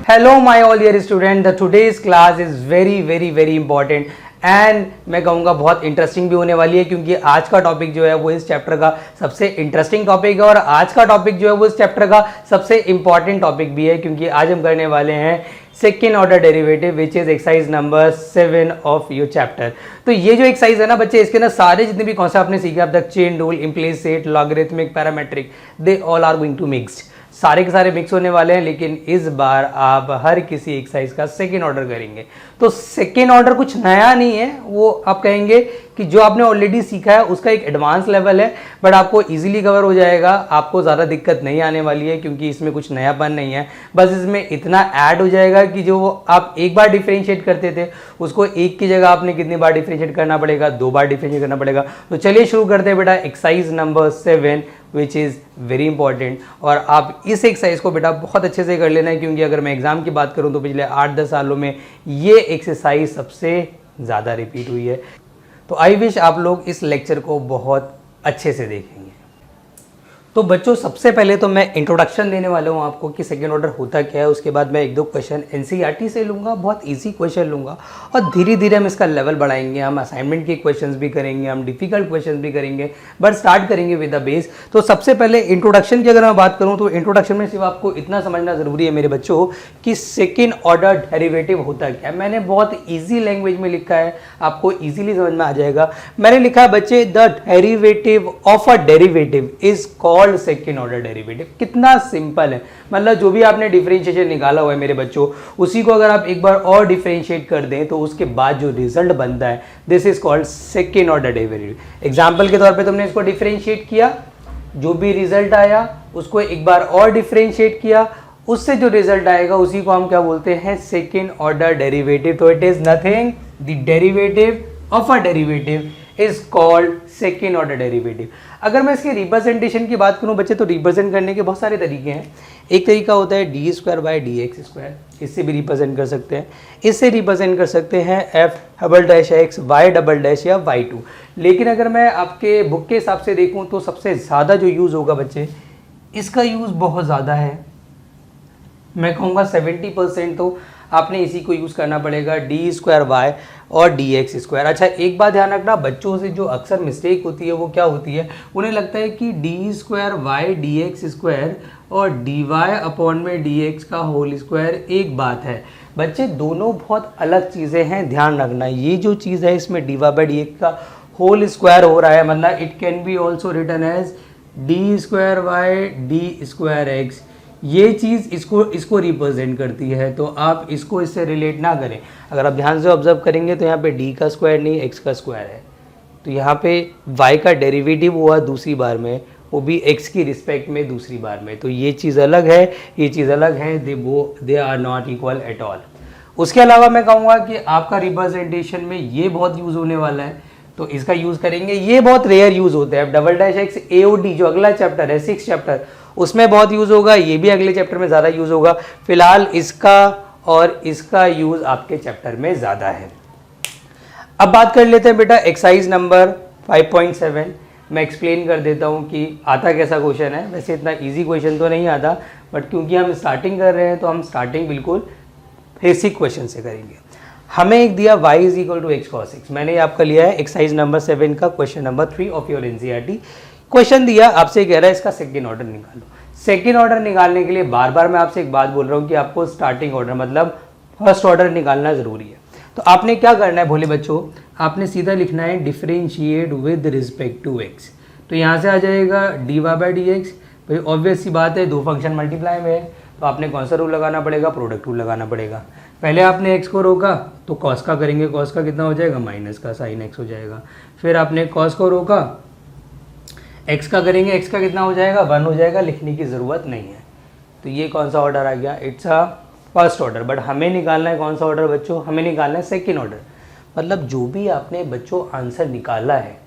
Hello my all dear student, the today's class is very important and मैं कहूँगा बहुत interesting भी होने वाली है क्योंकि आज का टॉपिक जो है वो इस चैप्टर का सबसे इंटरेस्टिंग टॉपिक है और आज का टॉपिक जो है वो इस चैप्टर का सबसे इंपॉर्टेंट टॉपिक भी है क्योंकि आज हम करने वाले हैं second order derivative which is exercise number 7 of your chapter. तो ये जो एक्सरसाइज है ना बच्चे, इसके ना सारे जितने भी कॉन्सेप्ट आपने सीखे अब तक, chain rule, implicit, logarithmic, parametric, they all are going to mixed, सारे के सारे मिक्स होने वाले हैं। लेकिन इस बार आप हर किसी एक्सरसाइज का सेकेंड ऑर्डर करेंगे। तो सेकेंड ऑर्डर कुछ नया नहीं है, वो आप कहेंगे कि जो आपने ऑलरेडी सीखा है उसका एक एडवांस लेवल है, बट आपको इजीली कवर हो जाएगा, आपको ज़्यादा दिक्कत नहीं आने वाली है क्योंकि इसमें कुछ नयापन नहीं है। बस इसमें इतना ऐड हो जाएगा कि जो आप एक बार डिफरेंशिएट करते थे उसको एक की जगह आपने कितनी बार डिफरेंशिएट करना पड़ेगा, 2 बार डिफरेंशिएट करना पड़ेगा। तो चलिए शुरू करते हैं बेटा exercise number 7 which is very important. और आप इस एक्सरसाइज को बेटा बहुत अच्छे से कर लेना है क्योंकि अगर मैं एग्जाम की बात करूं तो पिछले 8-10 सालों में ये एक्सरसाइज सबसे ज़्यादा रिपीट हुई है। तो आई विश आप लोग इस लेक्चर को बहुत अच्छे से देखेंगे। तो बच्चों सबसे पहले तो मैं इंट्रोडक्शन देने वाला हूँ आपको कि सेकेंड ऑर्डर होता क्या है। उसके बाद मैं 1-2 क्वेश्चन एनसीईआरटी से लूँगा, बहुत इजी क्वेश्चन लूँगा और धीरे धीरे हम इसका लेवल बढ़ाएंगे। हम असाइनमेंट के क्वेश्चंस भी करेंगे, हम डिफिकल्ट क्वेश्चन भी करेंगे, बट स्टार्ट करेंगे विद द बेस। तो सबसे पहले इंट्रोडक्शन की अगर मैं बात करूँ तो इंट्रोडक्शन में सिर्फ आपको इतना समझना ज़रूरी है मेरे बच्चों कि सेकेंड ऑर्डर डेरिवेटिव होता क्या है। मैंने बहुत ईजी लैंग्वेज में लिखा है, आपको ईजिली समझ में आ जाएगा। मैंने लिखा है बच्चे the derivative of a derivative is called second order derivative. कितना सिंपल है, मतलब जो भी आपने डिफरेंशिएशन निकाला हुआ है मेरे बच्चों उसी को अगर आप एक बार और डिफरेंशिएट कर दें तो उसके बाद जो रिजल्ट बनता है this is called second order derivative. Example के तौर पे तुमने इसको डिफरेंशिएट किया, जो भी रिजल्ट आया उसको एक बार और डिफरेंशिएट किया, उससे जो रिजल्ट आएगा उसी को हम क्या बोलते हैं, सेकेंड ऑर्डर डेरिवेटिव। तो it is nothing, the derivative of a derivative is called second order derivative. अगर मैं इसके रिप्रेजेंटेशन की बात करूं बच्चे तो रिप्रेजेंट करने के बहुत सारे तरीके हैं। एक तरीका होता है D square by D x square, इससे भी रिप्रेजेंट कर सकते हैं। इससे रिप्रेजेंट कर सकते हैं F double dash X Y double dash या वाई टू। लेकिन अगर मैं आपके बुक के हिसाब से देखूं तो सबसे ज़्यादा जो यूज़ होगा बच्चे, इसका यूज़ बहुत ज़्यादा है, मैं कहूँगा 70% तो आपने इसी को यूज़ करना पड़ेगा, डी स्क्वायर वाई और डी एक्स स्क्वायर। अच्छा एक बात ध्यान रखना, बच्चों से जो अक्सर मिस्टेक होती है वो क्या होती है, उन्हें लगता है कि D square Y D x square और डी वाई अपॉन में डी एक्स का होल स्क्वायर एक बात है। बच्चे दोनों बहुत अलग चीज़ें हैं, ध्यान रखना। ये जो चीज़ है इसमें D Y by D x का होल स्क्वायर हो रहा है, मतलब it can be also written as D square Y D square X. ये चीज़ इसको रिप्रेजेंट करती है, तो आप इसको इससे रिलेट ना करें। अगर आप ध्यान से ऑब्जर्व करेंगे तो यहाँ पे d का स्क्वायर नहीं x का स्क्वायर है, तो यहाँ पे y का डेरिवेटिव हुआ दूसरी बार में, वो भी x की रिस्पेक्ट में दूसरी बार में। तो ये चीज़ अलग है, ये चीज़ अलग है, they are not equal at all. उसके अलावा मैं कहूँगा कि आपका रिप्रेजेंटेशन में ये बहुत यूज़ होने वाला है, तो इसका यूज़ करेंगे। ये बहुत रेयर यूज़ होता है, डबल डैश एक्स ए ओ डी जो अगला चैप्टर है 6th चैप्टर, उसमें बहुत यूज़ होगा, ये भी अगले चैप्टर में ज़्यादा यूज़ होगा। फिलहाल इसका और इसका यूज़ आपके चैप्टर में ज़्यादा है। अब बात कर लेते हैं बेटा एक्सरसाइज नंबर 5.7। मैं एक्सप्लेन कर देता हूँ कि आता कैसा क्वेश्चन है। वैसे इतना इजी क्वेश्चन तो नहीं आता, बट क्योंकि हम स्टार्टिंग कर रहे हैं तो हम स्टार्टिंग बिल्कुल बेसिक क्वेश्चन से करेंगे। हमें एक दिया y is equal to X cos X. मैंने आपका लिया है एक्सरसाइज नंबर 7 का question number 3 of your NCERT. Question दिया, आपसे कह रहा है इसका सेकेंड ऑर्डर निकालो। सेकेंड ऑर्डर निकालने के लिए बार बार मैं आपसे एक बात बोल रहा हूँ कि आपको स्टार्टिंग ऑर्डर मतलब फर्स्ट ऑर्डर निकालना जरूरी है। तो आपने क्या करना है भोले बच्चों, आपने सीधा लिखना है differentiate with respect to X. तो यहाँ से आ जाएगा D Y by D x. भाई ऑब्वियस सी बात है, दो फंक्शन मल्टीप्लाई में है तो आपने कौन सा रूल लगाना पड़ेगा, प्रोडक्ट रूल लगाना पड़ेगा। पहले आपने एक्स को रोका तो कॉस का करेंगे, कॉस का कितना हो जाएगा, माइनस का साइन एक्स हो जाएगा। फिर आपने कॉस को रोका, एक्स का करेंगे, एक्स का कितना हो जाएगा, 1 हो जाएगा, लिखने की ज़रूरत नहीं है। तो ये कौन सा ऑर्डर आ गया, it's a first order. But हमें निकालना है कौन सा ऑर्डर बच्चों, हमें निकालना है सेकेंड ऑर्डर। मतलब जो भी आपने बच्चों आंसर निकाला है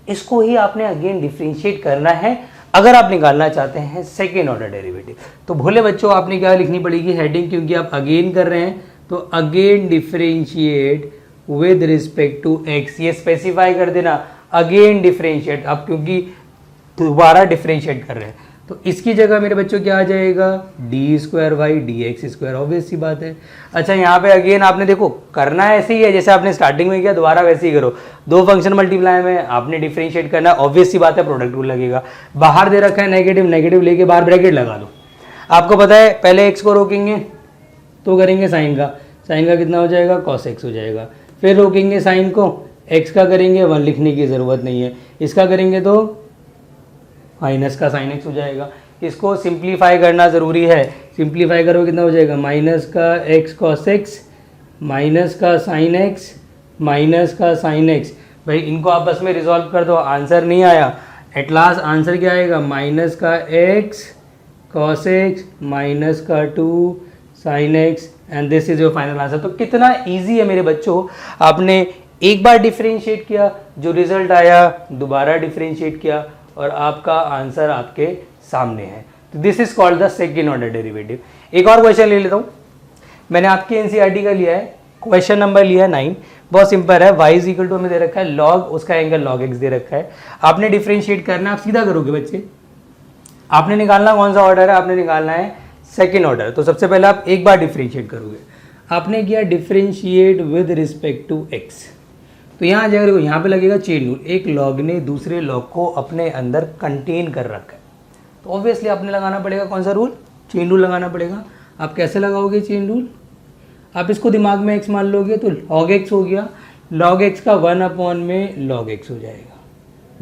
इसको ही आपने अगेन डिफ्रेंशिएट करना है अगर आप निकालना चाहते हैं सेकेंड ऑर्डर डेरिवेटिव। तो भोले बच्चों आपने क्या लिखनी पड़ेगी, हेडिंग, क्योंकि आप अगेन कर रहे हैं तो again differentiate with respect to X. ये स्पेसिफाई कर देना, अगेन डिफ्रेंशिएट। अब क्योंकि दोबारा डिफ्रेंशिएट कर रहे हैं तो इसकी जगह मेरे बच्चों क्या आ जाएगा, D square Y D x square, obvious सी बात है। अच्छा यहाँ पे अगेन आपने देखो करना ऐसे ही है जैसे आपने स्टार्टिंग में किया, दोबारा वैसे ही करो। दो फंक्शन मल्टीप्लाई में आपने डिफरेंशिएट करना, ऑब्वियस सी बात है प्रोडक्ट रूल लगेगा। बाहर दे रखा है नेगेटिव, नेगेटिव लेके बाहर ब्रैकेट लगा दो। आपको पता है पहले एक्स को रोकेंगे तो करेंगे साइन का कितना हो जाएगा, कॉस एक्स हो जाएगा। फिर रोकेंगे साइन को, एक्स का करेंगे 1 लिखने की ज़रूरत नहीं है, इसका करेंगे तो माइनस का साइन एक्स हो जाएगा। इसको सिंप्लीफाई करना ज़रूरी है, सिंप्लीफाई करो कितना हो जाएगा, माइनस का एक्स कॉस एक्स माइनस का साइन एक्स माइनस का साइन एक्स। भाई इनको आपस में रिजॉल्व कर दो, आंसर नहीं आया, एट लास्ट आंसर क्या आएगा, माइनस का एक्स कॉस एक्स माइनस का 2 sine x and this is your final answer. तो कितना इजी है मेरे बच्चों, आपने एक बार डिफरेंशिएट किया, जो रिजल्ट आया दोबारा डिफरेंशिएट किया और आपका आंसर आपके सामने है। तो this is called the second order derivative. एक और क्वेश्चन ले लेता हूँ, मैंने आपके एनसीईआरटी का लिया है, क्वेश्चन नंबर लिया है 9। बहुत सिंपल है, y इज इक्वल टू हमें दे रखा है log, उसका एंगल log x दे रखा है। आपने डिफरेंशिएट करना, आप सीधा करोगे बच्चे, आपने निकालना कौन सा ऑर्डर है, आपने निकालना है सेकेंड ऑर्डर। तो सबसे पहले आप एक बार डिफरेंशिएट करोगे, आपने किया differentiate with respect to x, तो यहाँ जाकर देखो यहाँ पे लगेगा चेन रूल, एक लॉग ने दूसरे लॉग को अपने अंदर कंटेन कर रखा है, तो ऑब्वियसली आपने लगाना पड़ेगा कौन सा रूल, चेन रूल लगाना पड़ेगा। आप कैसे लगाओगे चेन रूल, आप इसको दिमाग में x मान लोगे तो log x हो गया, log x का 1 में log x हो जाएगा,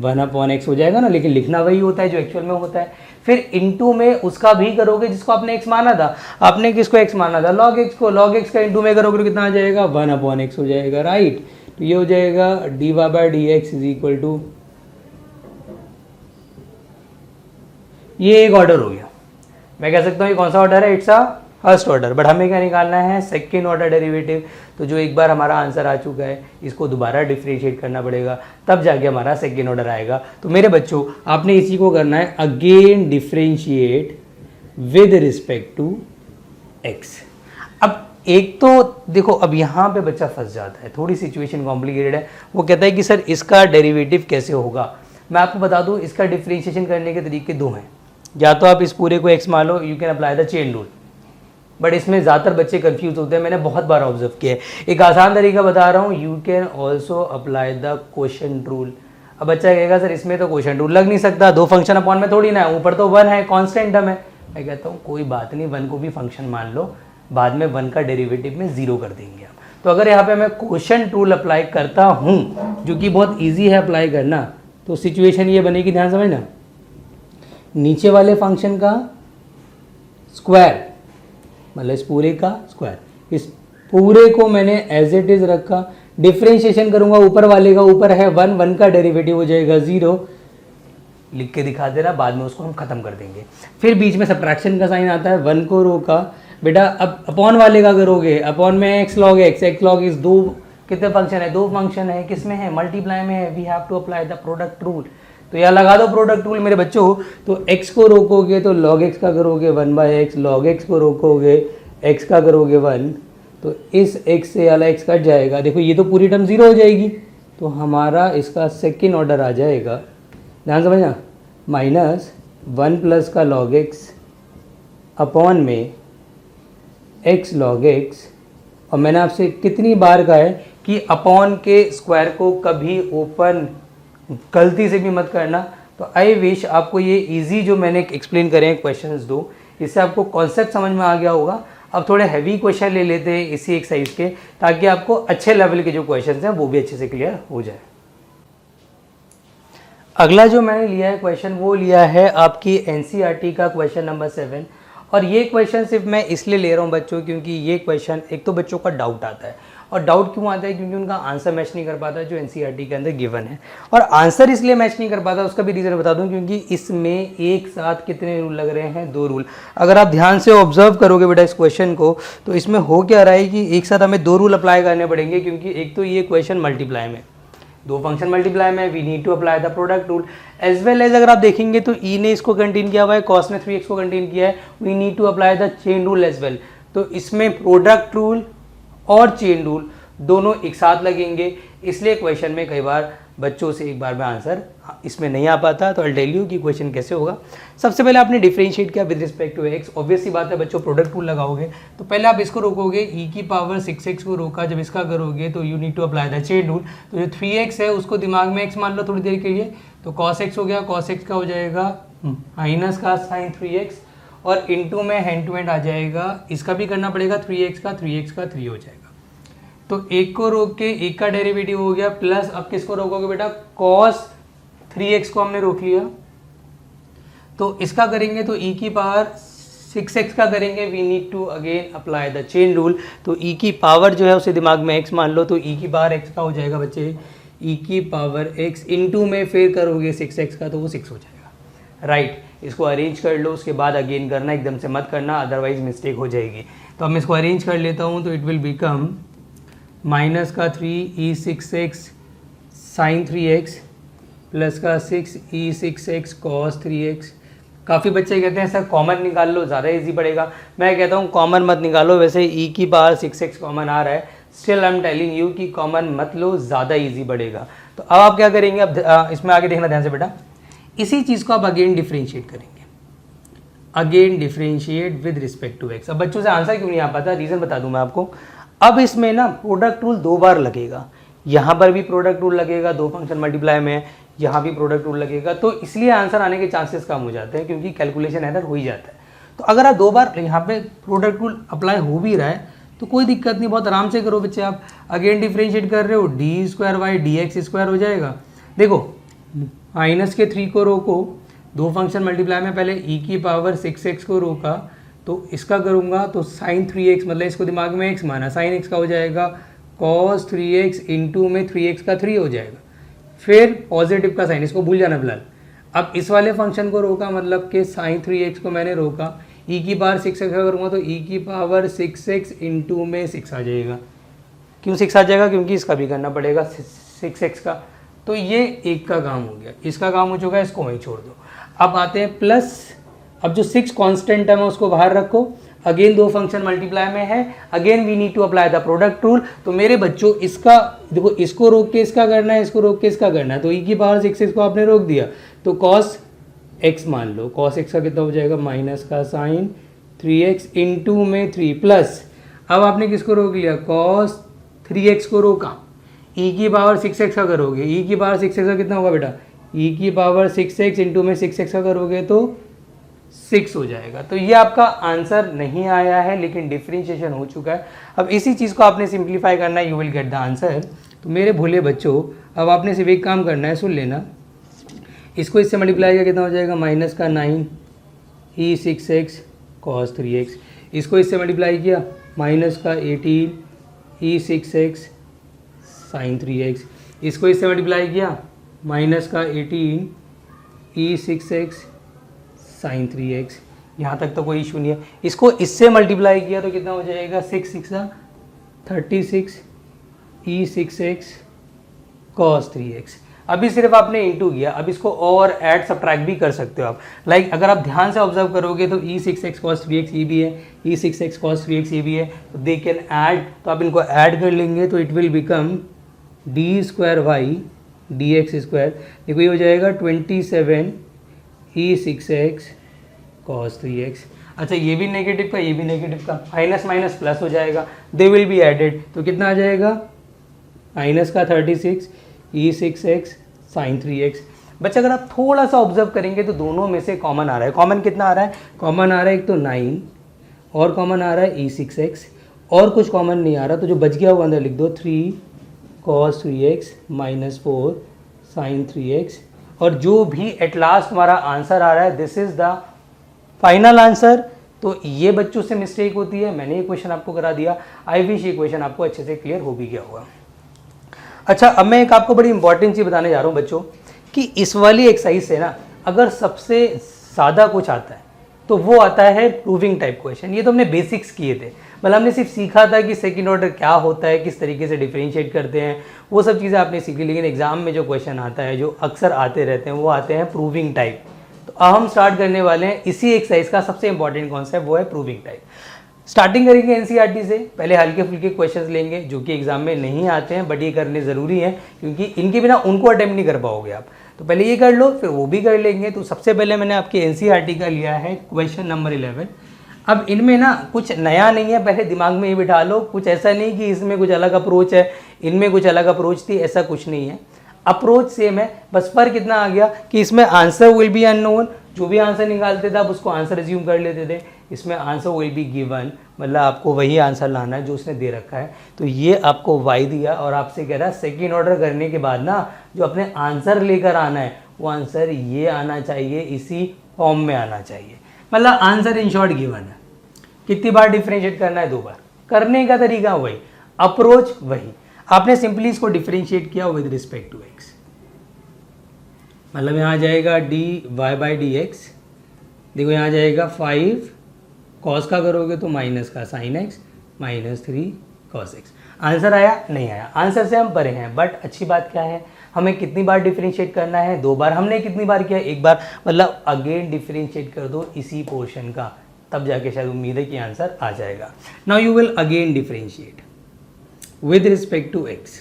1/x हो जाएगा ना, लेकिन लिखना वही होता है जो एक्चुअल में होता है। फिर इनटू में उसका भी करोगे जिसको आपने x माना था, आपने किसको x माना था, log x को, log x का इनटू में करोगे तो कितना आ जाएगा, 1/x हो जाएगा, राइट। तो ये हो जाएगा dy/dx इज इक्वल टू, ये एक ऑर्डर हो गया, मैं कह सकता हूँ ये कौन सा ऑर्डर है, it's a first order, but हमें क्या निकालना है, सेकेंड ऑर्डर डेरिवेटिव। तो जो एक बार हमारा आंसर आ चुका है, इसको दोबारा डिफरेंशिएट करना पड़ेगा, तब जाके हमारा सेकेंड ऑर्डर आएगा। तो मेरे बच्चों आपने इसी को करना है, again differentiate with respect to X. अब एक तो देखो, अब यहाँ पे बच्चा फंस जाता है, थोड़ी सिचुएशन कॉम्प्लिकेटेड है, वो कहता है कि सर इसका डेरिवेटिव कैसे होगा। मैं आपको बता दूँ, इसका डिफरेंशिएशन करने के तरीके दो हैं, या तो आप इस पूरे को एक्स मान लो, you can apply the chain rule, but इसमें ज़्यादातर बच्चे कंफ्यूज होते हैं, मैंने बहुत बार ऑब्जर्व किया है। एक आसान तरीका बता रहा हूँ, you can also apply the quotient rule. अब बच्चा कहेगा सर इसमें तो क्वोशंट रूल लग नहीं सकता, दो फंक्शन अपॉन में थोड़ी ना है, ऊपर तो 1 है, कॉन्स्टेंट टर्म है। मैं कहता हूँ कोई बात नहीं, 1 को भी फंक्शन मान लो, बाद में 1 का डेरिवेटिव में 0 कर देंगे हम। तो अगर यहाँ पे मैं क्वोशंट रूल अप्लाई करता हूँ, जो कि बहुत ईजी है अप्लाई करना, तो सिचुएशन ये बनेगी, ध्यान समझना, नीचे वाले फंक्शन का स्क्वायर, मतलब इस पूरे का स्क्वायर, इस पूरे को मैंने एज इट इज रखा, डिफरेंशिएशन करूंगा ऊपर वाले का, ऊपर है 1 का डेरिवेटिव हो जाएगा 0, लिख के दिखा देना, बाद में उसको हम खत्म कर देंगे। फिर बीच में सब्ट्रैक्शन का साइन आता है, 1 को रोका बेटा, अब अपॉन वाले का करोगे, अपॉन में x log x, दो कितने फंक्शन है, दो फंक्शन है, किस में है, मल्टीप्लाई में है, we have to apply the product rule. तो यहाँ लगा दो प्रोडक्ट रूल मेरे बच्चों। तो x को रोकोगे तो log x का करोगे 1/x, log x को रोकोगे x का करोगे 1, तो इस x से वाला x कट जाएगा, देखो ये तो पूरी टर्म 0 हो जाएगी, तो हमारा इसका सेकेंड ऑर्डर आ जाएगा, ध्यान समझना, -1 प्लस का log x अपॉन में x log x। और मैंने आपसे कितनी बार कहा है कि अपॉन के स्क्वायर को कभी ओपन गलती से भी मत करना। तो आई विश आपको ये इजी जो मैंने एक्सप्लेन करे हैं क्वेश्चंस दो, इससे आपको कॉन्सेप्ट समझ में आ गया होगा। अब थोड़े हैवी क्वेश्चन ले लेते हैं इसी एक्सरसाइज के, ताकि आपको अच्छे लेवल के जो क्वेश्चंस हैं वो भी अच्छे से क्लियर हो जाए। अगला जो मैंने लिया है क्वेश्चन, वो लिया है आपकी एनसीईआरटी का क्वेश्चन नंबर 7। और ये क्वेश्चन सिर्फ मैं इसलिए ले रहा हूँ बच्चों, क्योंकि ये क्वेश्चन एक तो बच्चों का डाउट आता है, और डाउट क्यों आता है, क्योंकि उनका आंसर मैच नहीं कर पाता जो एनसीईआरटी के अंदर गिवन है। और आंसर इसलिए मैच नहीं कर पाता, उसका भी रीज़न बता दूं, क्योंकि इसमें एक साथ कितने रूल लग रहे हैं, 2 रूल। अगर आप ध्यान से ऑब्जर्व करोगे बेटा इस क्वेश्चन को, तो इसमें हो क्या रहा है कि एक साथ हमें 2 रूल अप्लाई करने पड़ेंगे, क्योंकि एक तो ये क्वेश्चन मल्टीप्लाई में, दो फंक्शन मल्टीप्लाई में, we need to apply the product rule, as well as अगर आप देखेंगे तो ई ने इसको कंटेन किया हुआ है, कॉस ने 3x को कंटेन किया है, we need to apply the chain rule as well. तो इसमें प्रोडक्ट रूल और चेन रूल दोनों एक साथ लगेंगे, इसलिए क्वेश्चन में कई बार बच्चों से एक बार में आंसर इसमें नहीं आ पाता, तो आई टेल यू कि क्वेश्चन कैसे होगा। सबसे पहले आपने डिफरेंशिएट किया with respect to X, obvious सी बात है बच्चों, प्रोडक्ट रूल लगाओगे तो पहले आप इसको रोकोगे, e की पावर 6x को रोका, जब इसका करोगे तो you need to apply the chain rule. तो जो 3x है उसको दिमाग में x मान लो थोड़ी देर के लिए, तो cos x हो गया, cos x का हो जाएगा माइनस का साइन 3x, और इनटू में हैंड टू हैंड आ जाएगा, इसका भी करना पड़ेगा 3x का 3 हो जाएगा। तो एक को रोक के एक का डेरिवेटिव हो गया, प्लस अब किसको रोकोगे बेटा, cos 3x को हमने रोक लिया, तो इसका करेंगे तो e की पावर 6x का करेंगे, we need to again apply the chain rule. तो e की पावर जो है उसे दिमाग में x मान लो, तो e की पावर x का हो जाएगा बच्चे, e की पावर x इनटू में फिर करोगे 6x का तो वो 6 हो जाएगा, राइट। इसको अरेंज कर लो, उसके बाद अगेन करना, एकदम से मत करना अदरवाइज मिस्टेक हो जाएगी। तो अब मैं इसको अरेंज कर लेता हूँ, तो इट विल बिकम माइनस का 3e6x साइन 3x प्लस का 6e6x cos 3x। काफ़ी बच्चे कहते हैं सर कॉमन निकाल लो ज़्यादा इजी पड़ेगा, मैं कहता हूँ कॉमन मत निकालो, वैसे e की पावर 6x कॉमन आ रहा है, still I am telling you कि कॉमन मत लो, ज़्यादा इजी पड़ेगा। तो अब आप क्या करेंगे, अब इसमें आगे देखना ध्यान से बेटा, इसी चीज़ को आप अगेन डिफरेंशिएट करेंगे, again differentiate with respect to X. अब बच्चों से आंसर क्यों नहीं आ पाता, रीज़न बता दूं मैं आपको। अब इसमें ना प्रोडक्ट रूल 2 बार लगेगा, यहाँ पर भी प्रोडक्ट रूल लगेगा, 2 फंक्शन मल्टीप्लाई में, यहाँ भी प्रोडक्ट रूल लगेगा, तो इसलिए आंसर आने के चांसेस कम हो जाते हैं, क्योंकि कैलकुलेशन एरर हो ही जाता है। तो अगर आप 2 बार यहाँ पे प्रोडक्ट रूल अप्लाई हो भी रहा है तो कोई दिक्कत नहीं, बहुत आराम से करो बच्चे। आप अगेन डिफरेंशिएट कर रहे हो, d² dx² हो जाएगा। देखो माइनस के 3 को रोको, 2 फंक्शन मल्टीप्लाई में पहले e की पावर 6x को रोका, तो इसका करूँगा तो साइन 3x, मतलब इसको दिमाग में x माना, साइन x का हो जाएगा cos 3x इनटू में 3x का 3 हो जाएगा, फिर पॉजिटिव का साइन, इसको भूल जाना फिलहाल। अब इस वाले फंक्शन को रोका, मतलब कि साइन 3x को मैंने रोका, e की पावर 6x का करूँगा तो e की पावर 6x इनटू में 6 आ जाएगा। क्यों 6 आ जाएगा, क्योंकि इसका भी करना पड़ेगा 6x का। तो ये एक का काम हो गया, इसका काम हो चुका है, इसको वहीं छोड़ दो। अब आते हैं प्लस, अब जो 6 कांस्टेंट टर्म है उसको बाहर रखो, अगेन 2 फंक्शन मल्टीप्लाई में है, again we need to apply the product rule. तो मेरे बच्चों इसका देखो, इसको रोक के इसका करना है, इसको रोक के इसका करना है, तो e की पावर 6x को आपने रोक दिया, तो cos x मान लो, cos x का कितना हो जाएगा, माइनस का साइन 3x इनटू में 3 प्लस, अब आपने किसको रोक लिया, cos 3x को रोका, e की पावर 6x का करोगे, e की पावर 6x का कितना होगा बेटा, e की पावर 6x इनटू में 6x का करोगे तो 6 हो जाएगा। तो ये आपका आंसर नहीं आया है, लेकिन डिफरेंशिएशन हो चुका है। अब इसी चीज़ को आपने सिंप्लीफाई करना है, you will get the answer. तो मेरे भोले बच्चों, अब आपने सिर्फ एक काम करना है, सुन लेना, इसको इससे मल्टीप्लाई किया कितना हो जाएगा, माइनस का 9e6x cos 3x, इसको इससे मल्टीप्लाई किया माइनस का 18e6x sin 3x, इसको इससे मल्टीप्लाई किया माइनस का 18e6x sin 3x, यहाँ तक तो कोई इशू नहीं है। इसको इससे मल्टीप्लाई किया तो कितना हो जाएगा, 6 6 36 e6x cos 3x। अभी सिर्फ आपने इंटू किया, अब इसको और ऐड सब्ट्रैक्ट भी कर सकते हो आप। लाइक अगर आप ध्यान से ऑब्जर्व करोगे तो e6x cos 3x ये भी है, e6x cos 3x ये भी है, तो दे कैन ऐड, तो आप इनको ऐड कर लेंगे तो it will become d² dx², देखो ये हो जाएगा 27 e6x cos 3x। अच्छा ये भी नेगेटिव का, ये भी नेगेटिव का, माइनस माइनस प्लस हो जाएगा, दे विल बी एडेड, तो कितना आ जाएगा, माइनस का 36 e6x sin 3x। बच्चा अगर आप थोड़ा सा ऑब्जर्व करेंगे तो दोनों में से कॉमन आ रहा है, कॉमन कितना आ रहा है, कॉमन आ रहा है एक तो 9 और कॉमन आ रहा है e6x, और कुछ कॉमन नहीं आ रहा, तो जो बच गया वो अंदर लिख दो, 3 cos 3x minus 4 sin 3x, और जो भी एट लास्ट हमारा आंसर आ रहा है this is the final answer. तो ये बच्चों से मिस्टेक होती है, मैंने ये क्वेश्चन आपको करा दिया, आई विश ये क्वेश्चन आपको अच्छे से क्लियर हो भी गया होगा। अच्छा अब मैं एक आपको बड़ी इंपॉर्टेंट चीज़ बताने जा रहा हूँ बच्चों, कि इस वाली एक्सरसाइज से ना अगर सबसे ज़्यादा कुछ आता है तो वो आता है प्रूविंग टाइप क्वेश्चन। ये तो हमने बेसिक्स किए थे, मतलब हमने सिर्फ सीखा था कि सेकंड ऑर्डर क्या होता है, किस तरीके से डिफरेंशिएट करते हैं, वो सब चीज़ें आपने सीखी, लेकिन एग्जाम में जो क्वेश्चन आता है, जो अक्सर आते रहते हैं, वो आते हैं प्रूविंग टाइप। तो अब हम स्टार्ट करने वाले हैं इसी एक्सरसाइज का सबसे इंपॉर्टेंट कॉन्सेप्ट, वो है प्रूविंग टाइप। स्टार्टिंग करेंगे एनसीईआरटी से। पहले हल्के फुल्के क्वेश्चंस लेंगे जो कि एग्जाम में नहीं आते हैं, बट ये करने ज़रूरी है क्योंकि इनके बिना उनको अटेम्प्ट नहीं कर पाओगे आप। तो पहले ये कर लो, फिर वो भी कर लेंगे। तो सबसे पहले मैंने आपके एनसीईआरटी का लिया है क्वेश्चन नंबर 11। अब इनमें ना कुछ नया नहीं है, पहले दिमाग में ये बिठा लो, कुछ ऐसा नहीं कि इसमें कुछ अलग अप्रोच है, इनमें कुछ अलग अप्रोच थी, ऐसा कुछ नहीं है। अप्रोच सेम है, बस फर्क कितना आ गया कि इसमें आंसर विल बी अननोन, जो भी आंसर निकालते थे आप उसको आंसर एज्यूम कर लेते थे। इसमें आंसर विल बी गिवन, मतलब आपको वही आंसर लाना है जो उसने दे रखा है। तो ये आपको वाई दिया और आपसे कह रहा है सेकेंड ऑर्डर करने के बाद ना जो अपने आंसर लेकर आना है वो आंसर ये आना चाहिए, इसी फॉर्म में आना चाहिए। मतलब आंसर इन शॉर्ट गिवन है। कितनी बार डिफरेंशिएट करना है? 2 बार। करने का तरीका वही, अप्रोच वही। आपने सिंपली इसको डिफरेंशिएट किया विद रिस्पेक्ट टू एक्स, मतलब यहाँ आ जाएगा D Y by D X. देखो यहाँ आ जाएगा 5 कॉस का करोगे तो माइनस का sine x minus 3 cos x. Answer आया? नहीं आया। आंसर से हम परे हैं, बट अच्छी बात क्या है, हमें कितनी बार डिफरेंशिएट करना है? 2 बार। हमने कितनी बार किया? 1 बार। मतलब अगेन डिफरेंशिएट कर दो इसी पोर्शन का, तब जाके शायद उम्मीद है कि आंसर आ जाएगा। Now you will again differentiate with respect to X.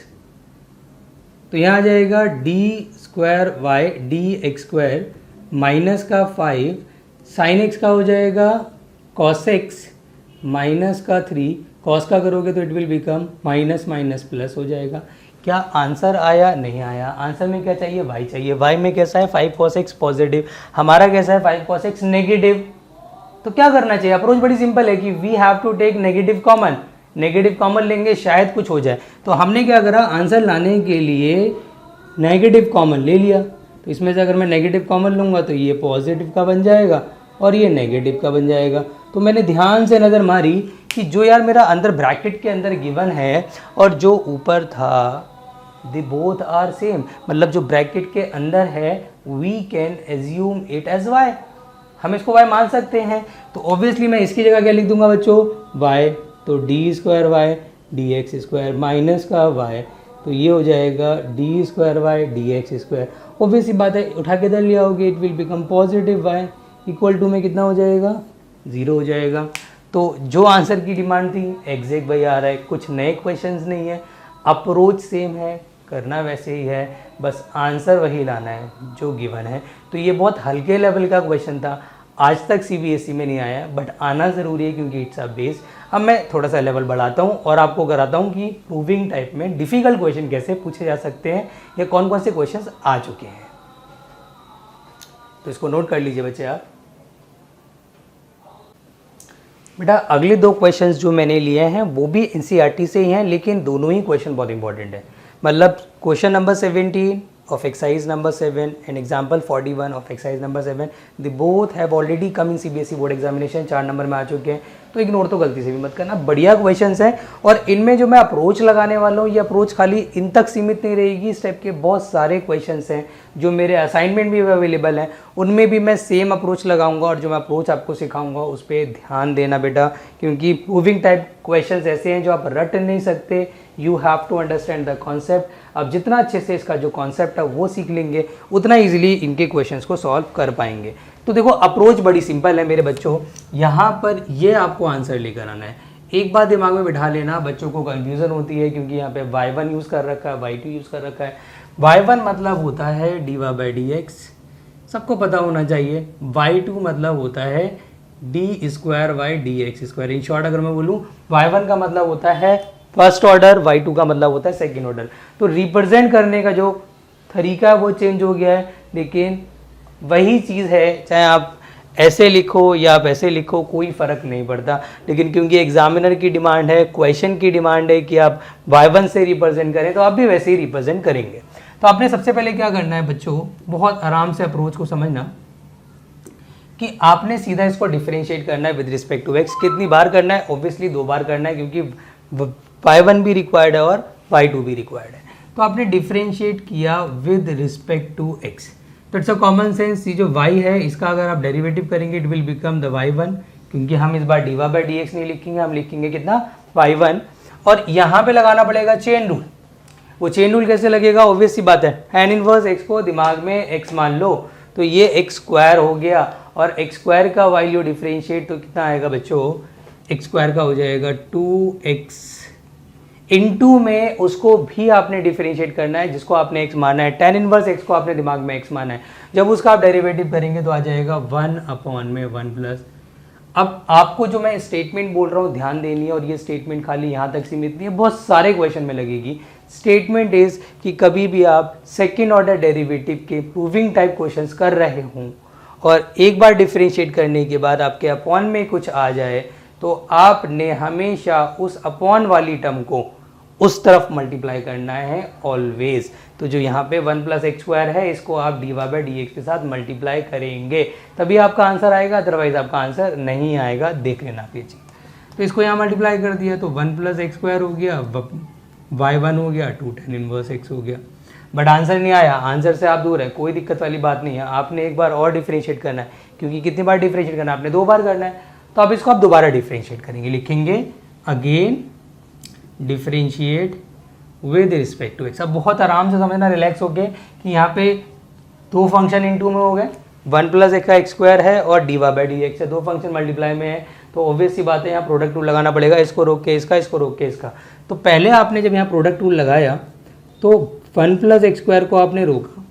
तो यहाँ आ जाएगा D square Y D x square minus का 5 साइन एक्स का हो जाएगा कॉस एक्स माइनस का 3 कॉस का करोगे तो it will become minus minus plus हो जाएगा। क्या आंसर आया? नहीं आया। आंसर में क्या चाहिए? वाई चाहिए। वाई में कैसा है? 5 cos x पॉजिटिव। हमारा कैसा है? 5 cos x नेगेटिव। तो क्या करना चाहिए? अप्रोच बड़ी सिंपल है कि we have to take negative common. Negative common लेंगे शायद कुछ हो जाए। तो हमने क्या करा, आंसर लाने के लिए नेगेटिव कॉमन ले लिया। तो इसमें से अगर मैं नेगेटिव कॉमन लूँगा तो ये पॉजिटिव का बन जाएगा और ये नेगेटिव का बन जाएगा। तो मैंने ध्यान से नज़र मारी कि जो यार मेरा अंदर ब्रैकेट के अंदर गिवन है और जो ऊपर था, दे बोथ आर सेम। मतलब जो ब्रैकेट के अंदर है we can assume it as Y, हम इसको वाई मान सकते हैं। तो ऑब्वियसली मैं इसकी जगह क्या लिख दूंगा बच्चों? वाई। तो D square Y D x square minus का वाई, तो ये हो जाएगा D square Y D x square. Obviously बात है, उठा के इधर लिया होगी, it will become positive Y equal to में कितना हो जाएगा? 0 हो जाएगा। तो जो आंसर की डिमांड थी एग्जैक्ट वही आ रहा है, कुछ नए क्वेश्चंस नहीं है, अप्रोच सेम है, करना वैसे ही है, बस आंसर वही लाना है जो गिवन है। तो ये बहुत हल्के लेवल का क्वेश्चन था, आज तक सीबीएसई में नहीं आया, बट आना ज़रूरी है क्योंकि इट्स अ बेस। अब मैं थोड़ा सा लेवल बढ़ाता हूँ और आपको कराता हूँ कि प्रूविंग टाइप में डिफ़िकल्ट क्वेश्चन कैसे पूछे जा सकते हैं या कौन कौन से क्वेश्चंस आ चुके हैं। तो इसको नोट कर लीजिए बच्चे आप। बेटा अगले 2 क्वेश्चंस जो मैंने लिए हैं वो भी एनसीईआरटी से ही हैं, लेकिन दोनों ही क्वेश्चन बहुत इंपॉर्टेंट है। मतलब question number 17 of exercise number 7 and example 41 of exercise number 7, they both have already come in CBSE board examination, 4 number में आ चुके हैं। तो इग्नोर तो गलती से भी मत करना, बढ़िया क्वेश्चंस हैं। और इनमें जो मैं अप्रोच लगाने वाला हूँ ये अप्रोच खाली इन तक सीमित नहीं रहेगी, इस टाइप के बहुत सारे क्वेश्चंस हैं जो मेरे असाइनमेंट भी अवेलेबल हैं, उनमें भी मैं सेम अप्रोच लगाऊंगा। और जो मैं अप्रोच आपको सिखाऊंगा उस पर ध्यान देना बेटा, क्योंकि प्रूविंग टाइप क्वेश्चंस ऐसे हैं जो आप रट नहीं सकते, you have to understand the concept. अब जितना अच्छे से इसका जो कॉन्सेप्ट है वो सीख लेंगे उतना इजीली इनके क्वेश्चंस को सॉल्व कर पाएंगे। तो देखो अप्रोच बड़ी सिंपल है मेरे बच्चों, यहाँ पर ये आपको आंसर लेकर आना है। एक बात दिमाग में बिठा लेना, बच्चों को कन्फ्यूज़न होती है क्योंकि यहाँ पे y1 यूज़ कर रखा है, y2 यूज़ कर रखा है। y1 मतलब होता है D Y by D X, सबको पता होना चाहिए। y2 मतलब होता है D square Y D x square. In short अगर मैं बोलूँ y1 का मतलब होता है फर्स्ट ऑर्डर, y2 का मतलब होता है सेकेंड ऑर्डर। तो रिप्रेजेंट करने का जो तरीका वो चेंज हो गया है, लेकिन वही चीज़ है, चाहे आप ऐसे लिखो या आप ऐसे लिखो कोई फ़र्क नहीं पड़ता। लेकिन क्योंकि एग्जामिनर की डिमांड है, क्वेश्चन की डिमांड है कि आप y1 से रिप्रेजेंट करें, तो आप भी वैसे ही रिप्रेजेंट करेंगे। तो आपने सबसे पहले क्या करना है बच्चों, बहुत आराम से अप्रोच को समझना कि आपने सीधा इसको डिफरेंशिएट करना है विद रिस्पेक्ट टू एक्स। कितनी बार करना है? ऑब्वियसली 2 बार करना है, क्योंकि y1 भी रिक्वायर्ड है और y2 भी रिक्वायर्ड है। तो आपने डिफरेंशिएट किया विद रिस्पेक्ट टू x, तो इट्स अ कॉमन सेंस, ये जो y है इसका अगर आप डेरिवेटिव करेंगे it will become the y1, क्योंकि हम इस बार D Y by D X नहीं लिखेंगे, हम लिखेंगे कितना? y1। और यहाँ पे लगाना पड़ेगा चेन रूल। वो चेन रूल कैसे लगेगा? ऑब्वियस सी बात है, tan इनवर्स x को दिमाग में x मान लो, तो ये x स्क्वायर हो गया और x स्क्वायर का वैल्यू डिफरेंशिएट तो कितना आएगा बच्चों? एक्स स्क्वायर का हो जाएगा 2x इंटू में उसको भी आपने डिफरेंशिएट करना है जिसको आपने x माना है, tan इनवर्स x को आपने दिमाग में x माना है। जब उसका आप डेरिवेटिव करेंगे तो आ जाएगा 1/(1+). अब आपको जो मैं स्टेटमेंट बोल रहा हूँ ध्यान देनी है, और ये स्टेटमेंट खाली यहाँ तक सीमित नहीं है, बहुत सारे क्वेश्चन में लगेगी। स्टेटमेंट इज कि कभी भी आप सेकेंड ऑर्डर डेरिवेटिव के प्रूविंग टाइप क्वेश्चंस कर रहे हों और एक बार डिफरेंशिएट करने के बाद आपके अपॉन में कुछ आ जाए तो आपने हमेशा उस अपॉन वाली टर्म को उस तरफ मल्टीप्लाई करना है ऑलवेज। तो जो यहाँ पे 1+x² है इसको आप dy/dx के साथ मल्टीप्लाई करेंगे तभी आपका आंसर आएगा, अदरवाइज आपका आंसर नहीं आएगा। देख लेना आप ये चीज़। तो इसको यहाँ मल्टीप्लाई कर दिया तो 1+x² हो गया, y1 हो गया, 2 tan इनवर्स x हो गया। बट आंसर नहीं आया, आंसर से आप दूर है, कोई दिक्कत वाली बात नहीं है। आपने एक बार और डिफरेंशिएट करना है, क्योंकि कितनी बार डिफरेंशिएट करना है, आपने 2 बार करना है। तो अब इसको आप दोबारा डिफरेंशिएट करेंगे, लिखेंगे again differentiate with respect to X. अब बहुत आराम से समझना, रिलैक्स होके कि यहाँ पे 2 फंक्शन इनटू में हो गए, 1+x² है और dy/dx है, 2 फंक्शन मल्टीप्लाई में है। तो ऑब्वियस सी बात है यहाँ प्रोडक्ट रूल लगाना पड़ेगा, इसको रोक के इसका, इसको रोक के इसका। तो पहले आपने जब यहाँ प्रोडक्ट रूल लगाया तो 1+x² को आपने रोका,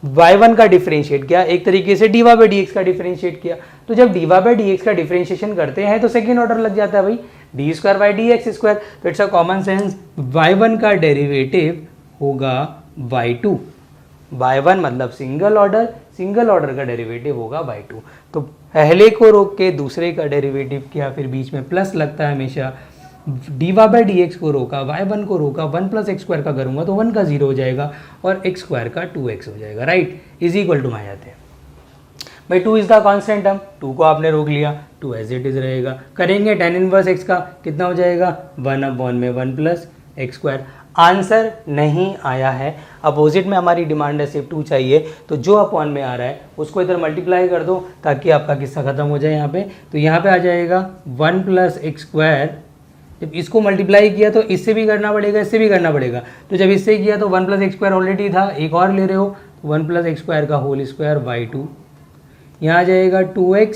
y1 का डिफरेंशिएट किया, एक तरीके से dy/dx का डिफरेंशिएट किया। तो जब dy/dx का डिफरेंशिएशन करते हैं तो सेकेंड ऑर्डर लग जाता है भाई, d²/dx²। तो it's a common sense, y1 का डेरिवेटिव होगा y2। y1 मतलब सिंगल ऑर्डर का डेरिवेटिव होगा y2। तो पहले को रोक के दूसरे का डेरिवेटिव किया, फिर बीच में प्लस लगता है हमेशा। dy/dx को रोका, y1 को रोका, 1+x² का करूँगा तो 1 का 0 हो जाएगा और x² का 2x हो जाएगा, राइट। इज इक्वल टू में आ जाते हैं भाई 2 इज द कांस्टेंट टर्म, 2 को आपने रोक लिया, 2 एज इट इज रहेगा। करेंगे tan इनवर्स x का, कितना हो जाएगा 1/(1+x²). आंसर नहीं आया है, अपोजिट में हमारी डिमांड है सिर्फ 2 चाहिए। तो जो अपॉन में आ रहा है उसको इधर मल्टीप्लाई कर दो ताकि आपका किस्सा खत्म हो जाए यहाँ पे। तो यहाँ पे आ जाएगा 1+x²। जब इसको मल्टीप्लाई किया तो इससे भी करना पड़ेगा, इससे भी करना पड़ेगा। तो जब इससे किया तो 1+x² ऑलरेडी था, एक और ले रहे हो, 1+x² का होल स्क्वायर y2। यहाँ आ जाएगा 2x,